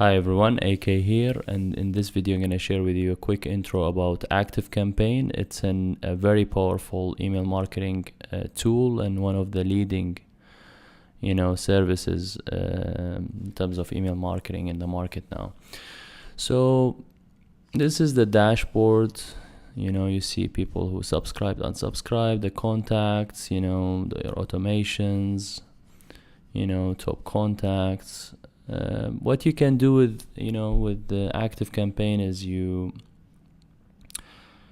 Hi everyone, AK here, and in this video I'm going to share with you a quick intro about ActiveCampaign. It's a very powerful email marketing tool and one of the leading services in terms of email marketing in the market now. So this is the dashboard. You see people who subscribed, unsubscribed, the contacts, their automations, top contacts. What you can do with the ActiveCampaign is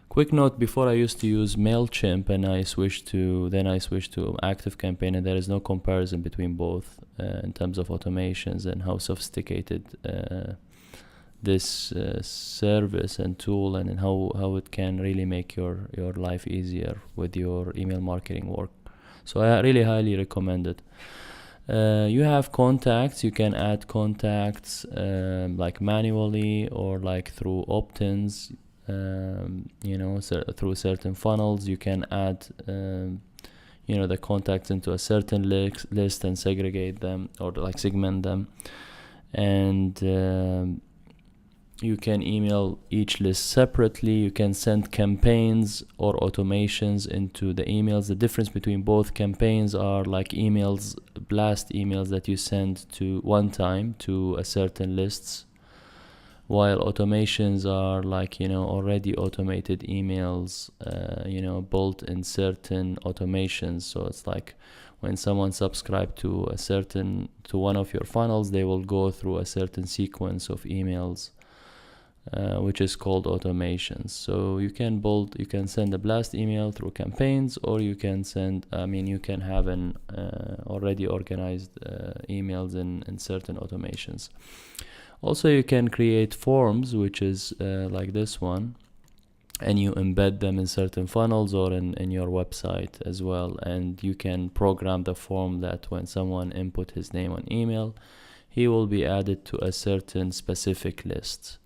quick note, before I used to use MailChimp and I switched to ActiveCampaign, and there is no comparison between both in terms of automations and how sophisticated this service and tool and how it can really make your life easier with your email marketing work. So I really highly recommend it. You have contacts. You can add contacts like manually or like through opt-ins, through certain funnels. You can add the contacts into a certain list and segregate them, or like segment them, and you can email each list separately. You can send campaigns or automations into the emails. The difference between both campaigns are like emails, blast emails that you send to one time to a certain lists, while automations are like already automated emails built in certain automations. So it's like when someone subscribes to one of your funnels, they will go through a certain sequence of emails, which is called automations. So you can send a blast email through campaigns, or you can have an already organized emails in certain automations. Also, you can create forms, which is like this one, and you embed them in certain funnels or in your website as well. And you can program the form that when someone input his name on email, he will be added to a certain specific list.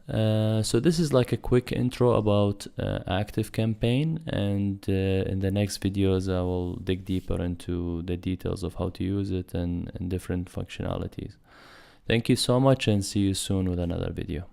So this is like a quick intro about ActiveCampaign, and in the next videos I will dig deeper into the details of how to use it and different functionalities. Thank you so much, and see you soon with another video.